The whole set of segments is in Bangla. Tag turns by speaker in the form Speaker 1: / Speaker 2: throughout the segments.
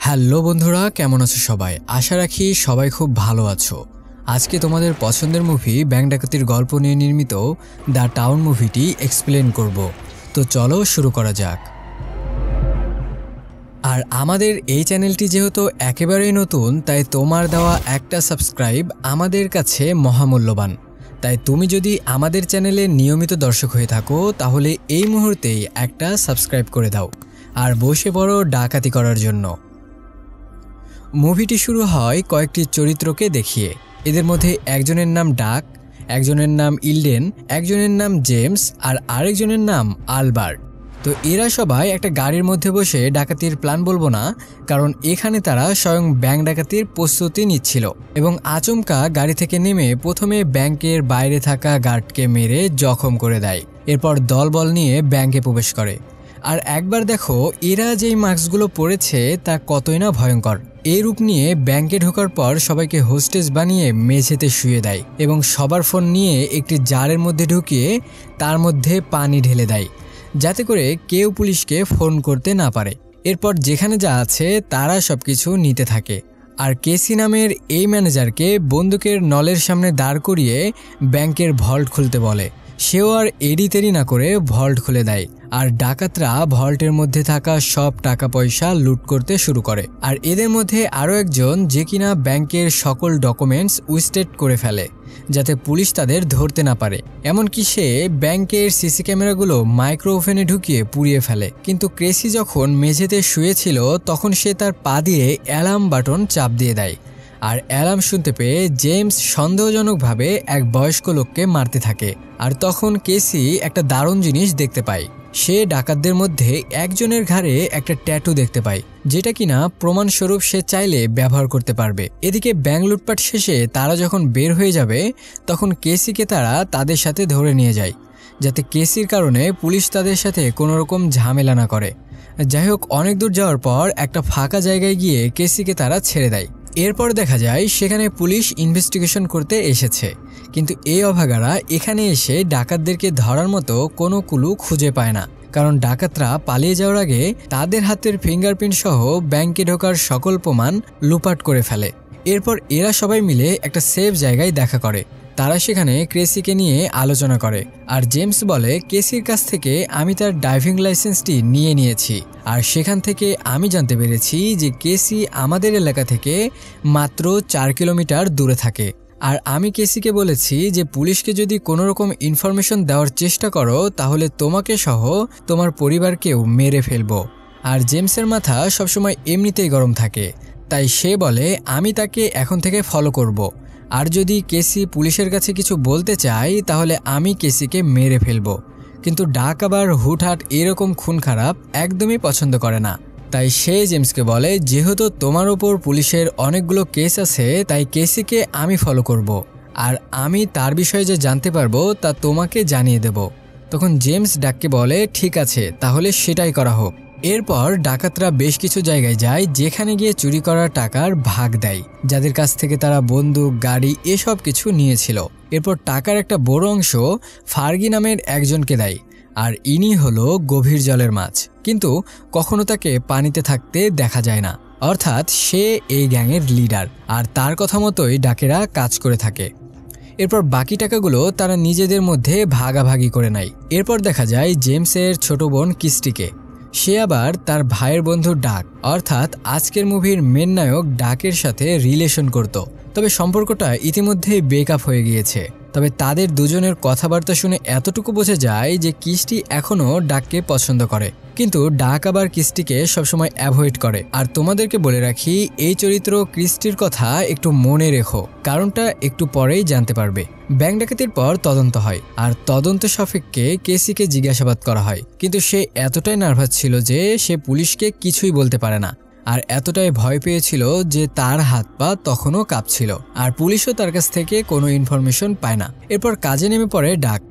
Speaker 1: হ্যালো বন্ধুরা, কেমন আছো সবাই? আশা রাখি সবাই খুব ভালো আছো। আজকে তোমাদের পছন্দের মুভি ব্যাংক ডাকাতির গল্প নিয়ে নির্মিত দ্য টাউন মুভিটি এক্সপ্লেন করব। তো চলো শুরু করা যাক। আর আমাদের এই চ্যানেলটি যেহেতু একেবারেই নতুন, তাই তোমার দেওয়া একটা সাবস্ক্রাইব আমাদের কাছে মহামূল্যবান। তাই তুমি যদি আমাদের চ্যানেলে নিয়মিত দর্শক হয়ে থাকো তাহলে এই মুহূর্তেই একটা সাবস্ক্রাইব করে দাও আর বসে পড়ো ডাকাতি করার জন্য। মুভিটি শুরু হয় কয়েকটি চরিত্রকে দেখিয়ে। এদের মধ্যে একজনের নাম ডাক, একজনের নাম ইলডেন, একজনের নাম জেমস আর আরেকজনের নাম আলবার্ট। তো এরা সবাই একটা গাড়ির মধ্যে বসে ডাকাতির প্ল্যান বলবো না, কারণ এখানে তারা স্বয়ং ব্যাংক ডাকাতির প্রস্তুতি নিচ্ছিল এবং আচমকা গাড়ি থেকে নেমে প্রথমে ব্যাংকের বাইরে থাকা গার্ডকে মেরে জখম করে দেয়। এরপর দলবল নিয়ে ব্যাংকে প্রবেশ করে। আর একবার দেখো এরা যেই মাস্কগুলো পরেছে তা কতই না ভয়ঙ্কর। এই রূপ নিয়ে ব্যাংকে ঢোকার পর সবাইকে হোস্টেস বানিয়ে মেঝেতে শুয়ে দেয় এবং সবার ফোন নিয়ে একটি জারের মধ্যে ঢুকিয়ে তার মধ্যে পানি ঢেলে দেয়, যাতে করে কেউ পুলিশকে ফোন করতে না পারে। এরপর যেখানে যা আছে তারা সবকিছু নিতে থাকে। আর কেসি নামের এই ম্যানেজারকে বন্দুকের নলের সামনে দাঁড় করিয়ে ব্যাংকের ভল্ট খুলতে বলে। সেও আর এড়িতেরি না করে ভল্ট খুলে দেয়। আর ডাকাতরা ভল্টের মধ্যে থাকা সব টাকা পয়সা লুট করতে শুরু করে। আর এদের মধ্যে আরও একজন যে কিনা ব্যাংকের সকল ডকুমেন্টস উইস্টেড করে ফেলে, যাতে পুলিশ তাদের ধরতে না পারে। এমনকি সে ব্যাংকের সিসি ক্যামেরাগুলো মাইক্রো ওভেনে ঢুকিয়ে পুড়িয়ে ফেলে। কিন্তু ক্রেসি যখন মেঝেতে শুয়েছিল তখন সে তার পা দিয়ে অ্যালার্ম বাটন চাপ দিয়ে দেয়। আর অ্যালার্ম শুনতে পেয়ে জেমস সন্দেহজনকভাবে এক বয়স্ক লোককে মারতে থাকে। আর তখন কেসি একটা দারুণ জিনিস দেখতে পায়। সে ডাকাতদের মধ্যে একজনের ঘাড়ে একটা ট্যাটু দেখতে পায়, যেটা কিনা প্রমাণস্বরূপ সে চাইলে ব্যবহার করতে পারবে। এদিকে ব্যাংক লুটপাট শেষে তারা যখন বের হয়ে যাবে তখন কেসিকে তারা তাদের সাথে ধরে নিয়ে যায়, যাতে কেসির কারণে পুলিশ তাদের সাথে কোনো রকম ঝামেলা না করে। যাই হোক, অনেক দূর যাওয়ার পর একটা ফাঁকা জায়গায় গিয়ে কেসিকে তারা ছেড়ে দেয়। এরপর দেখা যায় সেখানে পুলিশ ইনভেস্টিগেশন করতে এসেছে, কিন্তু এই অভাগারা এখানে এসে ডাকাতদেরকে ধরার মতো কোনো ক্লু খুঁজে পায় না, কারণ ডাকাতরা পালিয়ে যাওয়ার আগে তাদের হাতের ফিঙ্গারপ্রিন্ট সহ ব্যাংকে ঢোকার সকল প্রমাণ লুপাট করে ফেলে। এরপর এরা সবাই মিলে একটা সেফ জায়গায় দেখা করে। তারা সেখানে ক্রেসিকে নিয়ে আলোচনা করে। আর জেমস বলে, কেসির কাছ থেকে আমি তার ড্রাইভিং লাইসেন্সটি নিয়ে নিয়েছি, আর সেখান থেকে আমি জানতে পেরেছি যে কেসি আমাদের এলাকা থেকে মাত্র 4 কিলোমিটার দূরে থাকে। আর আমি কেসিকে বলেছি যে পুলিশকে যদি কোনো রকম ইনফরমেশন দেওয়ার চেষ্টা করো তাহলে তোমাকে সহ তোমার পরিবারকেও মেরে ফেলবো। আর জেমসের মাথা সবসময় এমনিতেই গরম থাকে, তাই সে বলে আমি তাকে এখন থেকে ফলো করব। আর যদি কেসি পুলিশের কাছে কিছু বলতে চায় তাহলে আমি কেসিকে মেরে ফেলবো। কিন্তু ডাক আবার হুটহাট এরকম খুন খারাপ একদমই পছন্দ করে না। তাই সে জেমসকে বলে, যেহেতু তোমার ওপর পুলিশের অনেকগুলো কেস আছে তাই কেসিকে আমি ফলো করব, আর আমি তার বিষয়ে যে জানতে পারবো তা তোমাকে জানিয়ে দেব। তখন জেমস ডাককে বলে, ঠিক আছে, তাহলে সেটাই করা হোক। এরপর ডাকাতরা বেশ কিছু জায়গায় যায়, যেখানে গিয়ে চুরি করা টাকার ভাগ দেয়, যাদের কাছ থেকে তারা বন্দুক, গাড়ি এসব কিছু নিয়েছিল। এরপর টাকার একটা বড় অংশ ফার্গি নামের একজনকে দেয়, আর ইনি হলো গভীর জলের মাছ, কিন্তু কখনো তাকে পানিতে থাকতে দেখা যায় না। অর্থাৎ সে এই গ্যাংয়ের লিডার, আর তার কথা মতোই ডাকেরা কাজ করে থাকে। এরপর বাকি টাকাগুলো তারা নিজেদের মধ্যে ভাগাভাগি করে নেয়। এরপর দেখা যায় জেমসের ছোট বোন কিস্টিকে। সে আবার তার ভাইয়ের বন্ধু ডাক, অর্থাৎ আজকের মুভির মেন নায়ক ডাকের সাথে রিলেশন করত। তবে সম্পর্কটা ইতিমধ্যেই ব্রেকআপ হয়ে গিয়েছে। তবে তাদের দুজনের কথাবার্তা শুনে এতটুকু বোঝা যায় যে কিস্টি এখনও ডাককে পছন্দ করে, কিন্তু ডাক আবার কিস্টিকে সবসময় অ্যাভয়েড করে। আর তোমাদেরকে বলে রাখি, এই চরিত্র ক্রিস্টির কথা একটু মনে রেখো, কারণটা একটু পরেই জানতে পারবে। ব্যাংক ডাকাতির পর তদন্ত হয়, আর তদন্ত সাপেক্ষে কেসিকে জিজ্ঞাসাবাদ করা হয়, কিন্তু সে এতটাই নার্ভাস ছিল যে সে পুলিশকে কিছুই বলতে পারে না। আর এতটাই ভয় পেয়েছিল যে তার হাত পা তখনও কাঁপছিল, আর পুলিশও তার কাছ থেকে কোনো ইনফরমেশন পায় না। এরপর কাজে নেমে পড়ে ডাক।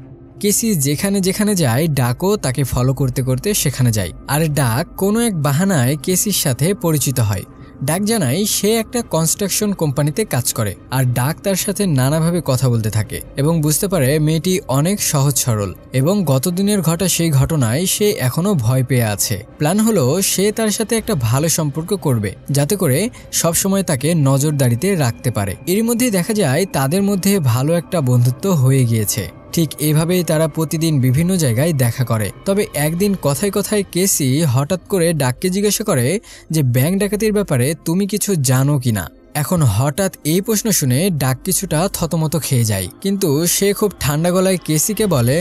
Speaker 1: কেসি যেখানে যেখানে যায় ডাকও তাকে ফলো করতে করতে সেখানে যায়। আর ডাক কোনো এক বাহানায় কেসির সাথে পরিচিত হয়। ডাক জানায় সে একটা কনস্ট্রাকশন কোম্পানিতে কাজ করে আর ডাক তার সাথে নানাভাবে কথা বলতে থাকে এবং বুঝতে পারে মেয়েটি অনেক সহজ সরল এবং গতদিনের ঘটা সেই ঘটনায় সে এখনো ভয় পেয়ে আছে। প্ল্যান হলো সে তার সাথে একটা ভালো সম্পর্ক করবে যাতে করে সবসময় তাকে নজরদারিতে রাখতে পারে। এরই মধ্যেই দেখা যায় তাদের মধ্যে ভালো একটা বন্ধুত্ব হয়ে গিয়েছে। ঠিক এভাবেই তারা প্রতিদিন বিভিন্ন জায়গায় দেখা করে। তবে একদিন কথায় কথায় কেসি হঠাৎ করে ডাককে জিজ্ঞাসা করে যে ব্যাংক ডাকাতির ব্যাপারে তুমি কিছু জানো কিনা। এখন হঠাৎ এই প্রশ্ন শুনে ডাক কিছুটা থতমত খেয়ে যায়, কিন্তু সে খুব ঠান্ডা গলায় কেসিকে বলে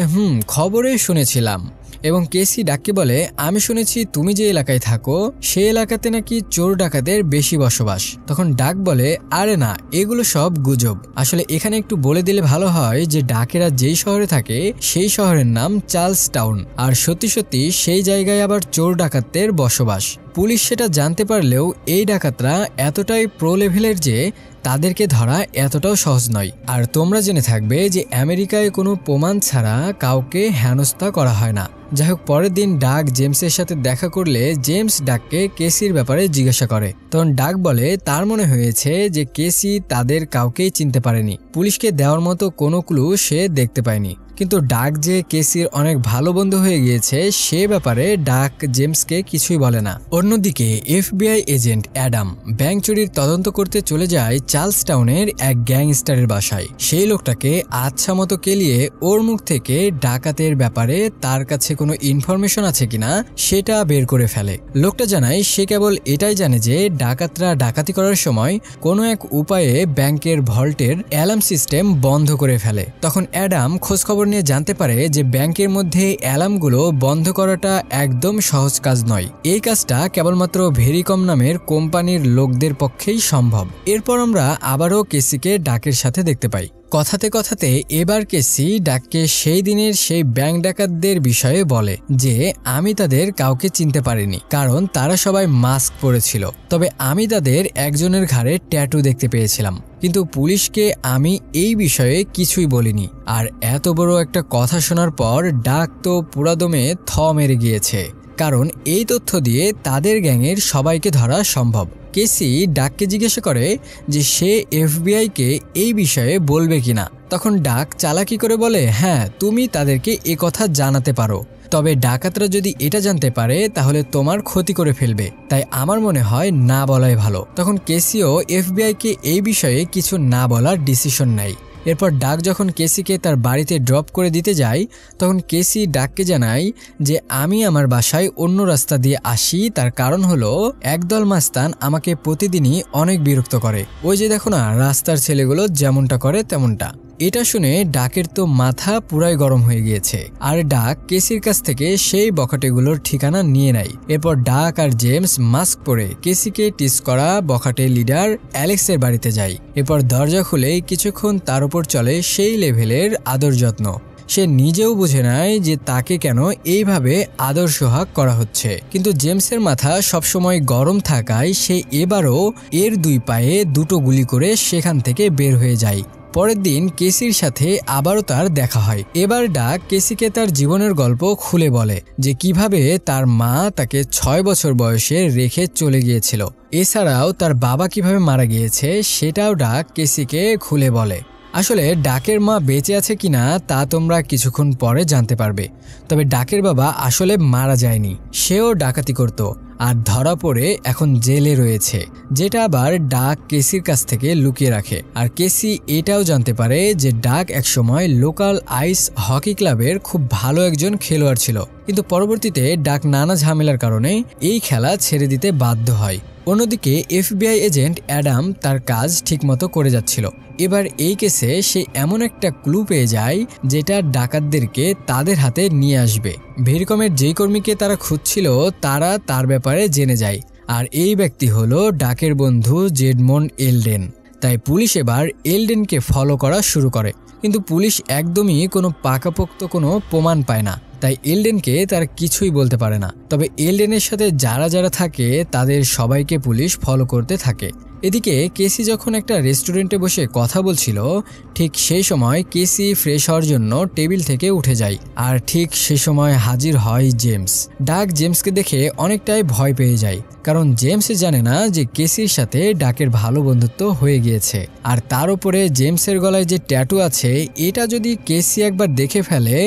Speaker 1: খবরে শুনেছিলাম। এবং কেসি ডাককে বলে আমি শুনেছি তুমি যে এলাকায় থাকো সে এলাকাতে নাকি চোর ডাকাতের বেশি বসবাস। তখন ডাক বলে আরে না, এগুলো সব গুজব। আসলে এখানে একটু বলে দিলে ভালো হয় যে ডাকেরা যেই শহরে থাকে সেই শহরের নাম চার্লস টাউন, আর সত্যি সত্যি সেই জায়গায় আবার চোর ডাকাতদের বসবাস। পুলিশ সেটা জানতে পারলেও এই ডাকাতরা এতটাই প্রো লেভেলের যে তাদেরকে ধরা এতটাও সহজ নয়। আর তোমরা জেনে থাকবে যে আমেরিকায় কোনো প্রমাণ ছাড়া কাউকে হেনস্থা করা হয় না। যাই হোক, পরের দিন ডাক জেমসের সাথে দেখা করলে জেমস ডাককে কেসির ব্যাপারে জিজ্ঞাসা করে। তখন ডাক বলে তার মনে হয়েছে যে কেসি তাদের কাউকেই চিনতে পারেনি, পুলিশকে দেওয়ার মতো কোনো ক্লু সে দেখতে পায়নি। কিন্তু ডাক যে কেসির অনেক ভালো বন্ধু হয়ে গিয়েছে সে ব্যাপারে ডাক জেমসকে কিছুই বলে না। অন্যদিকে FBI এজেন্ট অ্যাডাম ব্যাংক চুরির তদন্ত করতে চলে যায় চার্লস টাউনের এক গ্যাংস্টারের বাসায়। সেই লোকটাকে আচ্ছা মতো কেলিয়ে ওর মুখ থেকে ডাকাতের ব্যাপারে তার কাছে কোনো ইনফরমেশন আছে কিনা সেটা বের করে ফেলে। লোকটা জানায় সে কেবল এটাই জানে যে ডাকাতরা ডাকাতি করার সময় কোনো এক উপায়ে ব্যাংকের ভল্টের অ্যালার্ম সিস্টেম বন্ধ করে ফেলে। তখন অ্যাডাম খোঁজখবর নিয়ে জানতে পারে যে ব্যাংকের মধ্যে অ্যালার্মগুলো বন্ধ করাটা একদম সহজ কাজ নয়। এই কাজটা কেবলমাত্র ভেরিকম নামের কোম্পানির লোকদের পক্ষেই সম্ভব। এরপর আমরা আবারও কেসিকে ডাকের সাথে দেখতে পাই। কথাতে কথাতে এবার কেসি ডাককে সেই দিনের সেই ব্যাংক ডাকাতদের বিষয়ে বলে যে আমি তাদের কাউকে চিনতে পারিনি, কারণ তারা সবাই মাস্ক পরেছিল। তবে আমি তাদের একজনের ঘাড়ে ট্যাটু দেখতে পেয়েছিলাম, কিন্তু পুলিশকে আমি এই বিষয়ে কিছুই বলিনি। আর এত বড় একটা কথা শোনার পর ডাক তো পুরাদমে থ মেরে গিয়েছে, কারণ এই তথ্য দিয়ে তাদের গ্যাংয়ের সবাইকে ধরা সম্ভব। কেসি ডাককে জিজ্ঞাসা করে যে সে FBI কে এই বিষয়ে বলবে কিনা। তখন ডাক চালাকি করে বলে হ্যাঁ, তুমি তাদেরকে এ কথা জানাতে পারো, তবে ডাকাতরা যদি এটা জানতে পারে তাহলে তোমার ক্ষতি করে ফেলবে, তাই আমার মনে হয় না বলাই ভালো। তখন কেসিও FBI কে এই বিষয়ে কিছু না বলার ডিসিশন নেয়। এরপর ডাক যখন কেসিকে তার বাড়িতে ড্রপ করে দিতে যায় তখন কেসি ডাককে জানায় যে আমি আমার বাসায় অন্য রাস্তা দিয়ে আসি, তার কারণ হলো একদল মাস্তান আমাকে প্রতিদিনই অনেক বিরক্ত করে। ওই যে দেখো না রাস্তার ছেলেগুলো যেমনটা করে তেমনটা। এটা শুনে ডাকের তো মাথা পুরাই গরম হয়ে গিয়েছে, আর ডাক কেসির কাছ থেকে সেই বখাটেগুলোর ঠিকানা নিয়ে নেয়। এরপর ডাক আর জেমস মাস্ক পরে কেসিকে টিস করা বখাটে লিডার অ্যালেক্সের বাড়িতে যায়। এরপর দরজা খুলে কিছুক্ষণ তার উপর চলে সেই লেভেলের আদর যত্ন। সে নিজেও বুঝে নেয় যে তাকে কেন এইভাবে আদর সোহাগ করা হচ্ছে, কিন্তু জেমসের মাথা সবসময় গরম থাকায় সে এবারও এর দুই পায়ে দুটো গুলি করে সেখান থেকে বের হয়ে যায়। পরের দিন কেসির সাথে আবারও তার দেখা হয়। এবার ডাক কেসিকে তার জীবনের গল্প খুলে বলে যে কিভাবে তার মা তাকে 6 বছর বয়সে রেখে চলে গিয়েছিল, এছাড়াও তার বাবা কিভাবে মারা গিয়েছে সেটাও ডাক কেসিকে খুলে বলে। আসলে ডাকের মা বেঁচে আছে কিনা তা তোমরা কিছুক্ষণ পরে জানতে পারবে। তবে ডাকের বাবা আসলে মারা যায়নি, সেও ডাকাতি করত আর ধরা পড়ে এখন জেলে রয়েছে, যেটা আবার ডাক কেসির কাছ থেকে লুকিয়ে রাখে। আর কেসি এটাও জানতে পারে যে ডাক একসময় লোকাল আইস হকি ক্লাবের খুব ভালো একজন খেলোয়াড় ছিল, কিন্তু পরবর্তীতে ডাক নানা ঝামেলার কারণে এই খেলা ছেড়ে দিতে বাধ্য হয়। অন্যদিকে FBI এজেন্ট অ্যাডাম তার কাজ ঠিকমতো করে যাচ্ছিল। এবার এই কেসে সে এমন একটা ক্লু পেয়ে যায় যেটা ডাকাতদেরকে তাদের হাতে নিয়ে আসবে। ভেরিকমের যেই কর্মীকে তারা খুঁজছিল তারা তার ব্যাপারে জেনে যায়, আর এই ব্যক্তি হলো ডাকের বন্ধু জেডমন্ড এলডেন। তাই পুলিশ এবার এলডেনকে ফলো করা শুরু করে, কিন্তু পুলিশ একদমই কোনো পাকাপোক্ত কোনো প্রমাণ পায় না, তাই এলডেনকে তারা কিছুই বলতে পারে না। তবে এলডেনের সাথে যারা যারা থাকে তাদের সবাইকে পুলিশ ফলো করতে থাকে। এদিকে কেসি যখন একটা রেস্টুরেন্টে বসে কথা বলছিল, ঠিক সেই সময় কেসি ফ্রেশ হওয়ার জন্য টেবিল থেকে উঠে যায়। আর ঠিক সে সময় হাজির হয় জেমস। ডাক জেমসকে দেখে অনেকটাই ভয় পেয়ে যায়, কারণ জেমস জানে না যে কেসির সাথে ডাকের ভালো বন্ধুত্ব হয়ে গিয়েছে। আর তার উপরে জেমসের গলায় যে ট্যাটু আছে, এটা যদি কেসি একবার দেখে ফেলে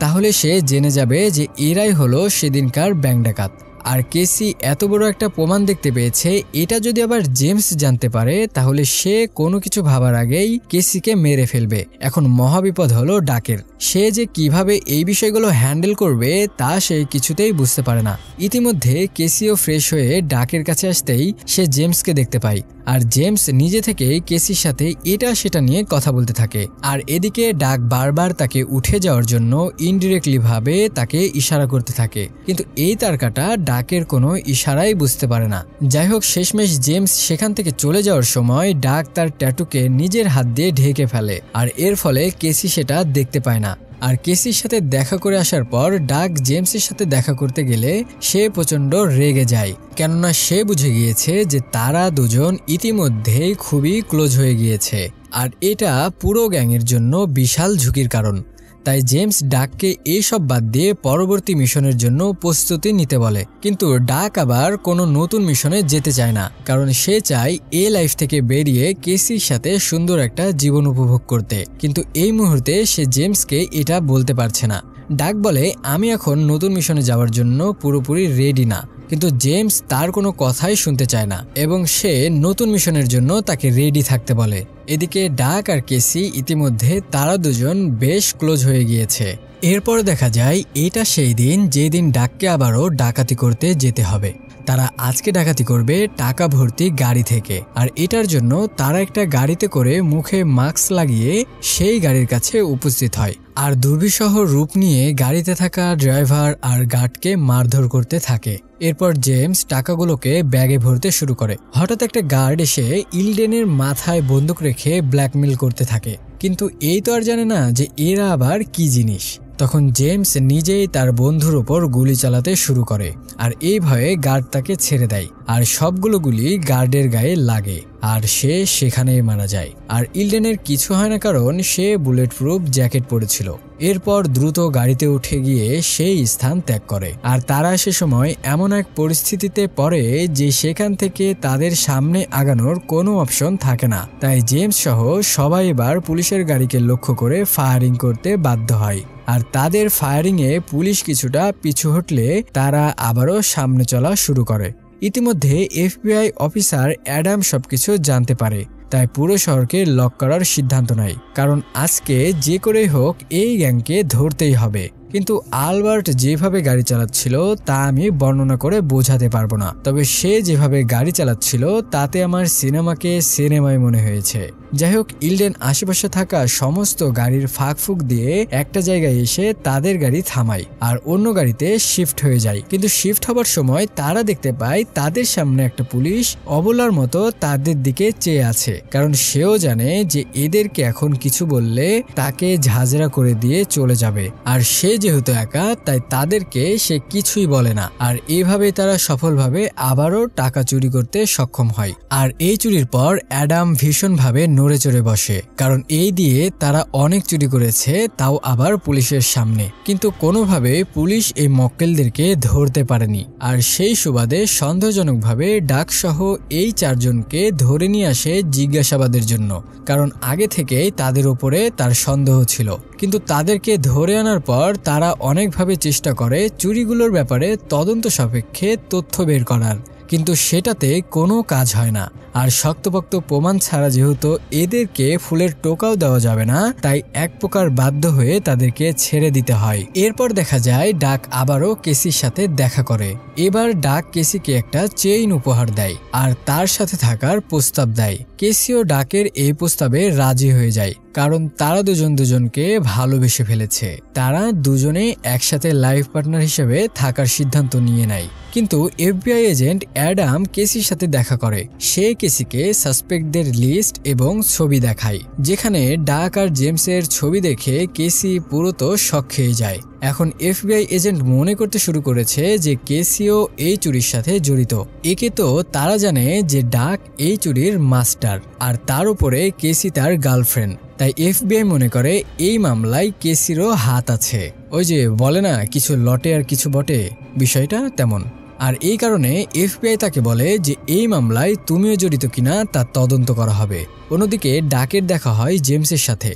Speaker 1: তাহলে সে জেনে যাবে যে এরাই হলো সেদিনকার ব্যাংক ডাকাত। আর কেসি এত বড় একটা প্রমাণ দেখতে পেয়েছে, এটা যদি আবার জেমস জানতে পারে তাহলে সে কোনো কিছু ভাবার আগেই কেসিকে মেরে ফেলবে। এখন মহাবিপদ হলো ডাকের। সে যে কিভাবে এই বিষয়গুলো হ্যান্ডেল করবে তা সে কিছুতেই বুঝতে পারে না। ইতিমধ্যে কেসিও ফ্রেশ হয়ে ডাকের কাছে আসতেই সে জেমসকে দেখতে পায়। আর জেমস নিজে থেকেই কেসির সাথে এটা সেটা নিয়ে কথা বলতে থাকে। আর এদিকে ডাক বারবার তাকে উঠে যাওয়ার জন্য ইনডিরেক্টলি ভাবে তাকে ইশারা করতে থাকে, কিন্তু এই তারকাটা ডাকের কোনো ইশারাই বুঝতে পারে না। যাই হোক, শেষমেশ জেমস সেখান থেকে চলে যাওয়ার সময় ডাক তার ট্যাটুকে নিজের হাত দিয়ে ঢেকে ফেলে। আর এর ফলে কেসি সেটা দেখতে পায় না। আর কেসির সাথে দেখা করে আসার পর ডাক জেমসের সাথে দেখা করতে গেলে সে প্রচন্ড রেগে যায়, কেননা সে বুঝে গিয়েছে যে তারা দুজন ইতিমধ্যেই খুবই ক্লোজ হয়ে গিয়েছে। আর এটা পুরো গ্যাংয়ের জন্য বিশাল ঝুঁকির কারণ। তাই জেমস ডাককে এইসব বাদ দিয়ে পরবর্তী মিশনের জন্য প্রস্তুতি নিতে বলে। কিন্তু ডাক আবার কোনো নতুন মিশনে যেতে চায় না, কারণ সে চায় এই লাইফ থেকে বেরিয়ে কেসির সাথে সুন্দর একটা জীবন উপভোগ করতে। কিন্তু এই মুহূর্তে সে জেমসকে এটা বলতে পারছে না। ডাক বলে, আমি এখন নতুন মিশনে যাওয়ার জন্য পুরোপুরি রেডি না। কিন্তু জেমস তার কোনো কথাই শুনতে চায় না এবং সে নতুন মিশনের জন্য তাকে রেডি থাকতে বলে। এদিকে ডাক আর কেসি ইতিমধ্যে তারা দুজন বেশ ক্লোজ হয়ে গিয়েছে। এরপর দেখা যায় এটা সেই দিন যেদিন ডাককে আবারও ডাকাতি করতে যেতে হবে। তারা আজকে ডাকাতি করবে টাকা ভর্তি গাড়ি থেকে। আর এটার জন্য তারা একটা গাড়িতে করে মুখে মাস্ক লাগিয়ে সেই গাড়ির কাছে উপস্থিত হয়। আর দুর্বিষহ রূপ নিয়ে গাড়িতে থাকা ড্রাইভার আর গার্ডকে মারধর করতে থাকে। এরপর জেমস টাকাগুলোকে ব্যাগে ভরতে শুরু করে। হঠাৎ একটা গার্ড এসে ইলডেনের মাথায় বন্দুক রেখে ব্ল্যাকমেল করতে থাকে, কিন্তু এই তো আর জানে না যে এরা আবার কি জিনিস। তখন জেমস নিজেই তার বন্ধুর ওপর গুলি চালাতে শুরু করে। আর এই ভয়ে গার্ড তাকে ছেড়ে দেয়। আর সবগুলো গুলি গার্ডের গায়ে লাগে আর সে সেখানেই মারা যায়। আর ইলডেনের কিছু হয় না, কারণ সে বুলেট প্রুফ জ্যাকেট পরেছিল। এরপর দ্রুত গাড়িতে উঠে গিয়ে সেই স্থান ত্যাগ করে। আর তারা সে সময় এমন এক পরিস্থিতিতে পড়ে যে সেখান থেকে তাদের সামনে আগানোর কোনো অপশন থাকে না। তাই জেমস সহ সবাই এবার পুলিশের গাড়িকে লক্ষ্য করে ফায়ারিং করতে বাধ্য হয়। আর তাদের ফায়ারিংয়ে পুলিশ কিছুটা পিছু হটলে তারা আবারও সামনে চলা শুরু করে। ইতিমধ্যে এফবিআই অফিসার অ্যাডাম সবকিছু জানতে পারে, তাই পুরো শহরকে লক করার সিদ্ধান্ত নেয়, কারণ আজকে যে করেই হোক এই গ্যাংকে ধরতেই হবে। কিন্তু আলবার্ট যেভাবে গাড়ি চালাচ্ছিল তা আমি বর্ণনা করে বোঝাতে পারবো না, তবে সে যেভাবে গাড়ি চালাচ্ছিল তাতে আমার সিনেমাকে সিনেমায় মনে হয়েছে। যাই হোক, ইলডেন আশেপাশে থাকা সমস্ত গাড়ির ফাঁক দিয়ে একটা জায়গায় এসে তাদের গাড়ি থামায় আর অন্য গাড়িতে শিফট হয়ে যায়। কিন্তু শিফট হবার সময় তারা দেখতে পায় তাদের সামনে একটা পুলিশ অবলার মতো তাদের দিকে চেয়ে আছে, কারণ সেও জানে যে এদেরকে এখন কিছু বললে তাকে ঝাঁঝরা করে দিয়ে চলে যাবে। আর সে যেহেতু একা, তাই তাদেরকে সে কিছুই বলে না। আর এইভাবে তারা সফলভাবে আবারও টাকা চুরি করতে সক্ষম হয়। আর এই চুরির পর অ্যাডাম ভীষণভাবে নড়ে চড়ে বসে, কারণ এই দিয়ে তারা অনেক চুরি করেছে, তাও আবার পুলিশের সামনে। কিন্তু কোনোভাবে পুলিশ এই মক্কেলদেরকে ধরতে পারেনি। আর সেই সুবাদে সন্দেহজনকভাবে ডাক সহ এই চারজনকে ধরে নিয়ে আসে জিজ্ঞাসাবাদের জন্য, কারণ আগে থেকেই তাদের উপরে তার সন্দেহ ছিল। কিন্তু তাদেরকে ধরে আনার পর তারা অনেকভাবে চেষ্টা করে চুরিগুলোর ব্যাপারে তদন্ত সাপেক্ষে তথ্য বের করার, কিন্তু সেটাতে কোনো কাজ হয় না। আর শক্তপোক্ত প্রমাণ ছাড়া যেহেতু এদেরকে ফুলের টোকাও দেওয়া যাবে না, তাই এক প্রকার বাধ্য হয়ে তাদেরকে ছেড়ে দিতে হয়। এরপর দেখা যায় ডাক আবারও কেসির সাথে দেখা করে। এবার ডাক কেসিকে একটা চেইন উপহার দেয় আর তার সাথে থাকার প্রস্তাব দেয়। কেসিও ডাকের এই প্রস্তাবে রাজি হয়ে যায়, কারণ তারা দুজন দুজনকে ভালোবেসে ফেলেছে। তারা দুজনে একসাথে লাইফ পার্টনার হিসেবে থাকার সিদ্ধান্ত নিয়ে নেয়। কিন্তু এফবিআই এজেন্ট অ্যাডাম কেসির সাথে দেখা করে। সে কেসিকে সাসপেক্টদের লিস্ট এবং ছবি দেখায়, যেখানে ডাক আর জেমসের ছবি দেখে কেসি পুরোত শক খেয়ে যায়। এখন এফবিআই এজেন্ট মনে করতে শুরু করেছে যে কেসিও এই চুরির সাথে জড়িত। একে তো তারা জানে যে ডাক এই চুরির মাস্টার, আর তার উপরে কেসি তার গার্লফ্রেন্ড। তাই এফবিআই মনে করে এই মামলায় কেসিরও হাত আছে। ওই যে বলে না, কিছু লটে আর কিছু বটে, বিষয়টা তেমন। আর এই কারণে এফবিআই তাকে বলে যে এই মামলায় তুমিও জড়িত কিনা তা তদন্ত করা হবে। অন্যদিকে ডাকের দেখা হয় জেমসের সাথে।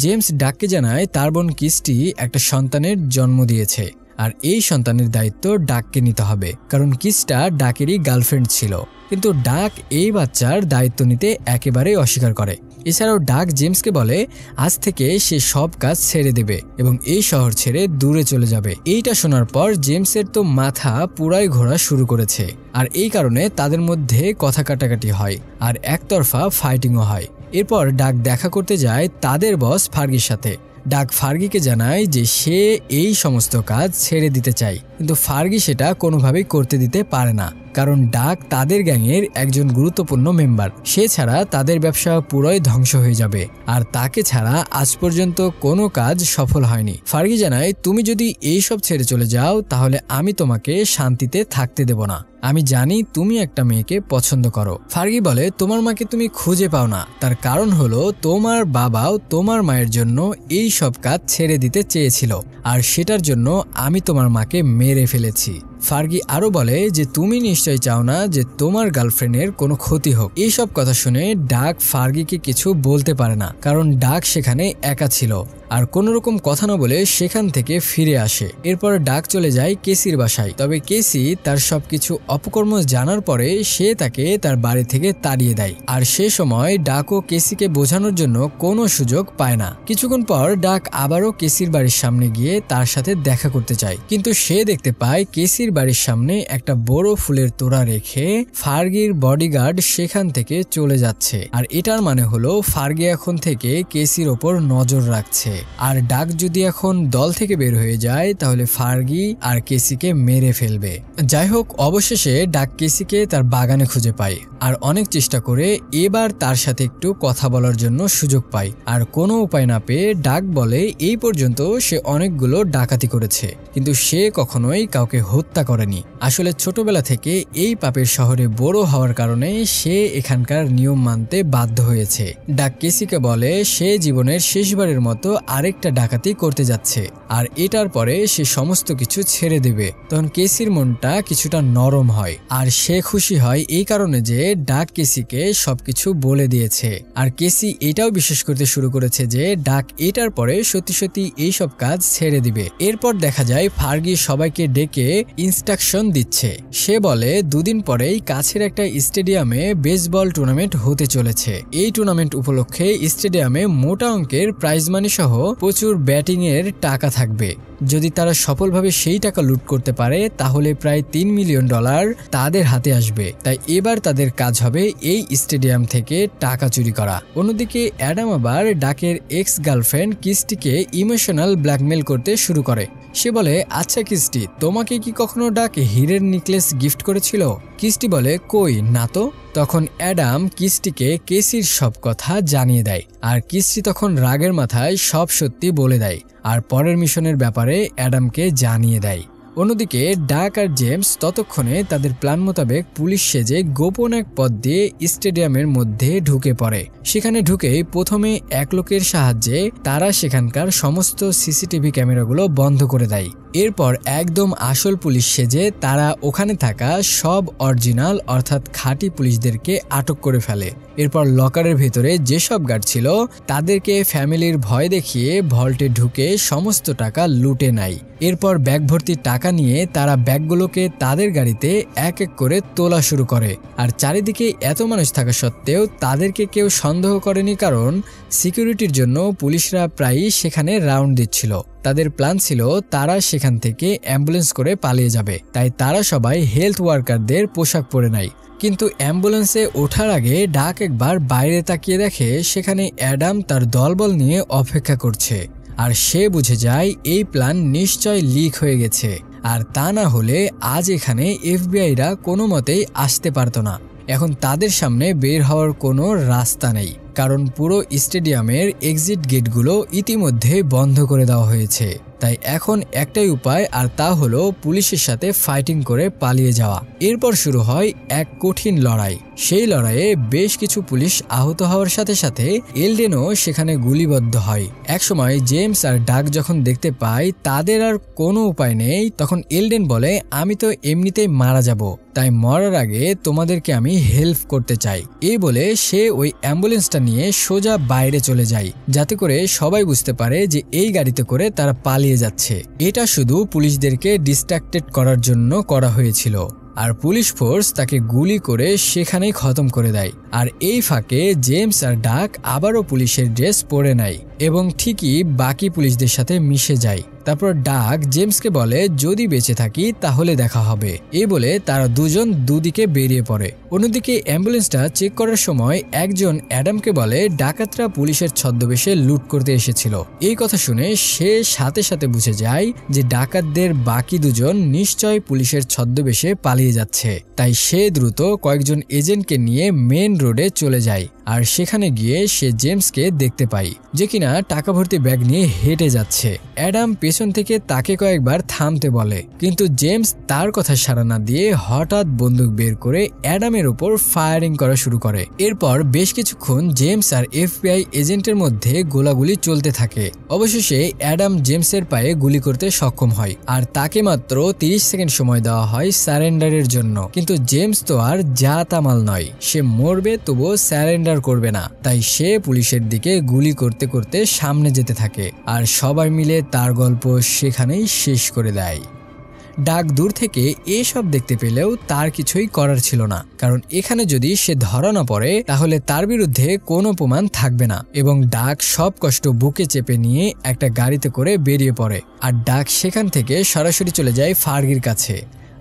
Speaker 1: জেমস ডাককে জানায় তার বোন কিস্টি একটা সন্তানের জন্ম দিয়েছে, আর এই সন্তানের দায়িত্ব ডাককে নিতে হবে, কারণ কিসটা ডাকেরই গার্লফ্রেন্ড ছিল। কিন্তু ডাক এই বাচ্চার দায়িত্ব নিতে একেবারেই অস্বীকার করে। এছাড়াও ডাক জেমসকে বলে আজ থেকে সে সব কাজ ছেড়ে দেবে এবং এই শহর ছেড়ে দূরে চলে যাবে। এইটা শোনার পর জেমসের তো মাথা পুরাই ঘোরা শুরু করেছে, আর এই কারণে তাদের মধ্যে কথা কাটাকাটি হয় আর একতরফা ফাইটিংও হয়। এরপর ডাক দেখা করতে যায় তাদের বস ফার্গির সাথে। ডাক ফার্গিকে জানায় যে সে এই সমস্ত কাজ ছেড়ে দিতে চায়, কিন্তু ফার্গি সেটা কোনোভাবেই করতে দিতে পারে না, কারণ ডাক তাদের গ্যাংয়ের একজন গুরুত্বপূর্ণ মেম্বার। সে ছাড়া তাদের ব্যবসা পুরোই ধ্বংস হয়ে যাবে, আর তাকে ছাড়া আজ পর্যন্ত কোনো কাজ সফল হয়নি। ফার্গি জানায় তুমি যদি এই সব ছেড়ে চলে যাও তাহলে আমি তোমাকে শান্তিতে থাকতে দেব না। আমি জানি তুমি একটা মেয়েকে পছন্দ করো। ফার্গি বলে তোমার মাকে তুমি খুঁজে পাও না, তার কারণ হলো তোমার বাবাও তোমার মায়ের জন্য এই সব কাজ ছেড়ে দিতে চেয়েছিল, আর সেটার জন্য আমি তোমার মাকে মেরে ফেলেছি। ফার্গি আরো বলে যে তুমি নিশ্চয়ই চাও না যে তোমার গার্লফ্রেন্ডের কোনো ক্ষতি হোক। এইসব কথা শুনে ডাক ফার্গিকে কিছু বলতে পারে না, কারণ ডাক সেখানে একা ছিল আর কোনো রকম কথা না বলে সেখান থেকে ফিরে আসে। এরপর ডাক চলে যায় কেসির বাসায়। তবে কেসি তার সবকিছু অপকর্ম জানার পরে সে তাকে তার বাড়ি থেকে তাড়িয়ে দেয়, আর সে সময় ডাকও কেসিকে বোঝানোর জন্য কোনো সুযোগ পায় না। কিছুক্ষণ পর ডাক আবারও কেসির বাড়ির সামনে গিয়ে তার সাথে দেখা করতে চায়, কিন্তু সে দেখতে পায় কেসির বাড়ির সামনে একটা বড় ফুলের তোড়া রেখে ফার্গির বডিগার্ড সেখান থেকে চলে যাচ্ছে। আর এটার মানে হলো ফার্গি এখন থেকে কেসির ওপর নজর রাখছে, আর ডাক যদি এখন দল থেকে বের হয়ে যায় তাহলে ফার্গি আর কেসিকে মেরে ফেলবে। যাই হোক, অবশেষে ডাক কেসিকে তার বাগানে খুঁজে পায়, আর অনেক চেষ্টা করে এবার তার সাথে একটু কথা বলার জন্য সুযোগ পায়। আর কোনো উপায় না পেয়ে ডাক বলে এই পর্যন্ত সে অনেকগুলো ডাকাতি করেছে, কিন্তু সে কখনোই কাউকে হত্যা করেনি। আসলে ছোটবেলা থেকে এই পাপের শহরে বড় হওয়ার কারণে সে এখানকার নিয়ম মানতে বাধ্য হয়েছে। ডাক কেসিকে বলে সে জীবনের শেষবারের মতো আরেকটা ডাকাতি করতে যাচ্ছে, আর এটার পরে সে সমস্ত কিছু ছেড়ে দেবে। তখন কেসির মনটা কিছুটা নরম হয়, আর সে খুশি হয় এই কারণে যে ডাক কেসিকে সবকিছু বলে দিয়েছে। আর কেসি এটাও বিশ্বাস করতে শুরু করেছে যে ডাক এটার পরে সত্যি সত্যি এইসব কাজ ছেড়ে দিবে। এরপর দেখা যায় ফার্গি সবাইকে ডেকে ইনস্ট্রাকশন দিচ্ছে। সে বলে দুদিন পরেই কাছের একটা স্টেডিয়ামে বেসবল টুর্নামেন্ট হতে চলেছে। এই টুর্নামেন্ট উপলক্ষে স্টেডিয়ামে মোটা অঙ্কের প্রাইজ মানি সহ প্রচুর ব্যাটিং এর টাকা থাকবে। যদি তারা সফলভাবে সেই টাকা লুট করতে পারে তাহলে প্রায় $3 মিলিয়ন তাদের হাতে আসবে। তাই এবার তাদের কাজ হবে এই স্টেডিয়াম থেকে টাকা চুরি করা। অন্যদিকে অ্যাডাম আবার ডাকের এক্স গার্লফ্রেন্ড কিস্টিকে ইমোশনাল ব্ল্যাকমেল করতে শুরু করে। সে বলে আচ্ছা কিস্টি, তোমাকে কি কখনো ডাক হীরের নেকলেস গিফট করেছিল? কিস্টি বলে কই না তো। তখন অ্যাডাম কিস্টিকে কেসির সব কথা জানিয়ে দেয়, আর কিস্টি তখন রাগের মাথায় সব সত্যি বলে দেয় আর পরের মিশনের ব্যাপারে অ্যাডামকে জানিয়ে দেয়। অন্যদিকে ডাক আর জেমস ততক্ষণে তাদের প্ল্যান মোতাবেক পুলিশ সেজে গোপন এক পথ দিয়ে স্টেডিয়ামের মধ্যে ঢুকে পড়ে। সেখানে ঢুকেই প্রথমে এক লোকের সাহায্যে তারা সেখানকার সমস্ত সিসিটিভি ক্যামেরাগুলো বন্ধ করে দেয়। এরপর একদম আসল পুলিশ সেজে তারা ওখানে থাকা সব অরিজিনাল অর্থাৎ খাঁটি পুলিশদেরকে আটক করে ফেলে। এরপর লকারের ভেতরে যেসব গার্ড ছিল তাদেরকে ফ্যামিলির ভয় দেখিয়ে ভল্টে ঢুকে সমস্ত টাকা লুটে নেয়। এরপর ব্যাগ ভর্তি টাকা নিয়ে তারা ব্যাগগুলোকে তাদের গাড়িতে এক এক করে তোলা শুরু করে। আর চারিদিকে এত মানুষ থাকা সত্ত্বেও তাদেরকে কেউ সন্দেহ করেনি, কারণ সিকিউরিটির জন্য পুলিশরা প্রায়ই সেখানে রাউন্ড দিচ্ছিল। তাদের প্ল্যান ছিল তারা সেখান থেকে অ্যাম্বুলেন্স করে পালিয়ে যাবে, তাই তারা সবাই হেলথ ওয়ার্কারদের পোশাক পরে নেয়। কিন্তু অ্যাম্বুলেন্সে ওঠার আগে ডাক একবার বাইরে তাকিয়ে দেখে সেখানে অ্যাডাম তার দলবল নিয়ে অপেক্ষা করছে। আর সে বুঝে যায় এই প্ল্যান নিশ্চয় লিক হয়ে গেছে, আর তা না হলে আজ এখানে এফবিআইরা কোনো মতেই আসতে পারতো না। এখন তাদের সামনে বের হওয়ার কোনো রাস্তা নেই, কারণ পুরো স্টেডিয়ামের এক্সিট গেটগুলো ইতিমধ্যে বন্ধ করে দেওয়া হয়েছে। তাই এখন একটাই উপায়, আর তা হলো পুলিশের সাথে ফাইটিং করে পালিয়ে যাওয়া। এরপর শুরু হয় এক কঠিন লড়াই। সেই লড়াইয়ে বেশ কিছু পুলিশ আহত হওয়ার সাথে সাথে এলডেনও সেখানে গুলিবদ্ধ হয়। একসময় জেমস আর ডাক যখন দেখতে পায় তাদের আর কোনো উপায় নেই, তখন এলডেন বলে, আমি তো এমনিতেই মারা যাব, তাই মরার আগে তোমাদেরকে আমি হেল্প করতে চাই। এই বলে সে ওই অ্যাম্বুলেন্সটা নিয়ে সোজা বাইরে চলে যায়, যাতে করে সবাই বুঝতে পারে যে এই গাড়িতে করে তারা পালিয়ে যাচ্ছে। এটা শুধু পুলিশদেরকে ডিস্ট্রাক্টেড করার জন্য করা হয়েছিল, আর পুলিশ ফোর্স তাকে গুলি করে সেখানেই খতম করে দেয়। আর এই ফাঁকে জেমস আর ডাক আবারও পুলিশের ড্রেস পরে নেয় এবং ঠিকই বাকি পুলিশদের সাথে মিশে যায়। তারপর ডাক জেমসকে বলে, যদি বেঁচে থাকি তাহলে দেখা হবে। এই বলে তারা দুজন দুদিকে বেরিয়ে পড়ে। অন্যদিকে অ্যাম্বুলেন্সটা চেক করার সময় একজন অ্যাডামকে বলে ডাকাতরা পুলিশের ছদ্মবেশে লুট করতে এসেছিল। এই কথা শুনে সে সাথে সাথে বুঝে যায় যে ডাকাতদের বাকি দুজন নিশ্চয় পুলিশের ছদ্মবেশে পালিয়ে যাচ্ছে। তাই সে দ্রুত কয়েকজন এজেন্টকে নিয়ে মেন রোডে চলে যায়, আর সেখানে গিয়ে সে জেমসকে দেখতে পায় যে কিনা টাকা ভর্তি ব্যাগ নিয়ে হেঁটে যাচ্ছে। অ্যাডাম পেছন থেকে তাকে কয়েকবার থামতে বলে, কিন্তু জেমস তার কথা সাড়া না দিয়ে হঠাৎ বন্দুক বের করে অ্যাডামের উপর ফায়ারিং করা শুরু করে। এরপর বেশ কিছুক্ষণ জেমস আর এফবিআই এজেন্টের মধ্যে গোলাগুলি চলতে থাকে। অবশেষে অ্যাডাম জেমসের পায়ে গুলি করতে সক্ষম হয়, আর তাকে মাত্র 30 সেকেন্ড সময় দেওয়া হয় সারেন্ডারের জন্য। কিন্তু জেমস তো আর যা তামাল নয়, সে মরবে তবুও সারেন্ডার করবে না। তাই সে পুলিশের দিকে গুলি করতে করতে সামনে যেতে থাকে, আর সবাই মিলে তার গল্প সেখানেই শেষ করে দেয়। ডাক দূর থেকে এসব দেখতে পেলেও তার কিছুই করার ছিল না, কারণ এখানে যদি সে ধরা না পড়ে তাহলে তার বিরুদ্ধে কোনো প্রমাণ থাকবে না। এবং ডাক সব কষ্ট বুকে চেপে নিয়ে একটা গাড়িতে করে বেরিয়ে পড়ে, আর ডাক সেখান থেকে সরাসরি চলে যায় ফার্গির কাছে।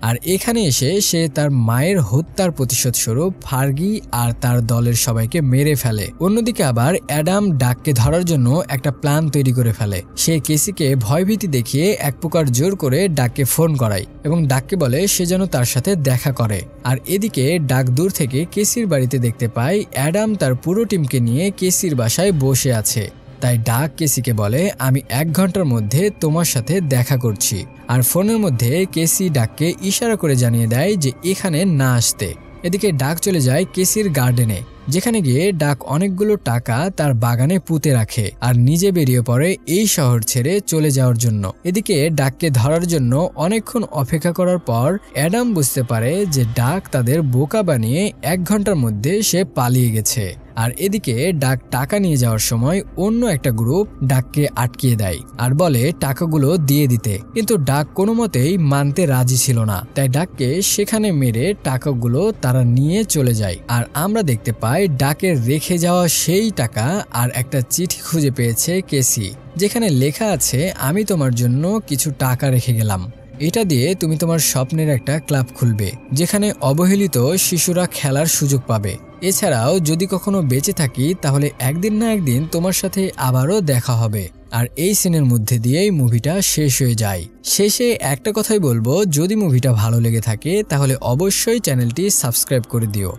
Speaker 1: আর এখানে এসে সে তার মায়ের হত্যার প্রতিশোধ স্বরূপ ফার্গি আর তার দলের সবাইকে মেরে ফেলে। অন্যদিকে আবার অ্যাডাম ডাককে ধরার জন্য একটা প্ল্যান তৈরি করে ফেলে। সে কেসিকে ভয়ভীতি দেখিয়ে এক প্রকার জোর করে ডাককে ফোন করায় এবং ডাককে বলে সে যেন তার সাথে দেখা করে। আর এদিকে ডাক দূর থেকে কেসির বাড়িতে দেখতে পায় অ্যাডাম তার পুরো টিমকে নিয়ে কেসির বাসায় বসে আছে। তাই ডাক কেসিকে বলে, আমি 1 ঘন্টার মধ্যে তোমার সাথে দেখা করছি। আর ফোনের মধ্যে কেসি ডাককে ইশারা করে জানিয়ে দেয় যে এখানে না আসতে। এদিকে ডাক চলে যায় কেসির গার্ডেনে, যেখানে গিয়ে ডাক অনেকগুলো টাকা তার বাগানে পুঁতে রাখে আর নিজে বেরিয়ে পড়ে এই শহর ছেড়ে চলে যাওয়ার জন্য। এদিকে ডাককে ধরার জন্য অনেকক্ষণ অপেক্ষা করার পর অ্যাডাম বুঝতে পারে যে ডাক তাদের বোকা বানিয়ে 1 ঘন্টার মধ্যে সে পালিয়ে গেছে। আর এদিকে ডাক টাকা নিয়ে যাওয়ার সময় অন্য একটা গ্রুপ ডাককে আটকিয়ে দেয় আর বলে টাকাগুলো দিয়ে দিতে, কিন্তু ডাক কোনো মতেই মানতে রাজি ছিল না। তাই ডাককে সেখানে মেরে টাকাগুলো তারা নিয়ে চলে যায়। আর আমরা দেখতে পাই ডাকের রেখে যাওয়া সেই টাকা আর একটা চিঠি খুঁজে পেয়েছে কেসি, যেখানে লেখা আছে, আমি তোমার জন্য কিছু টাকা রেখে গেলাম, এটা দিয়ে তুমি তোমার স্বপ্নের একটা ক্লাব খুলবে যেখানে অবহেলিত শিশুরা খেলার সুযোগ পাবে। এছাড়াও যদি কখনো বেঁচে থাকি তাহলে একদিন না একদিন তোমার সাথে আবারও দেখা হবে। আর এই সিনের মধ্যে দিয়েই মুভিটা শেষ হয়ে যায়। শেষে একটা কথাই বলবো, যদি মুভিটা ভালো লেগে থাকে তাহলে অবশ্যই চ্যানেলটি সাবস্ক্রাইব করে দিও।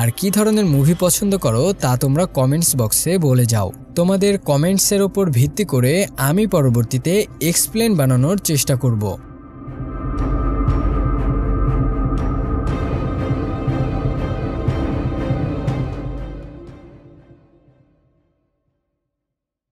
Speaker 1: আর কি ধরনের মুভি পছন্দ করো তা তোমরা কমেন্টস বক্সে বলে যাও। তোমাদের কমেন্টসের ওপর ভিত্তি করে আমি পরবর্তীতে এক্সপ্লেন বানানোর চেষ্টা করব।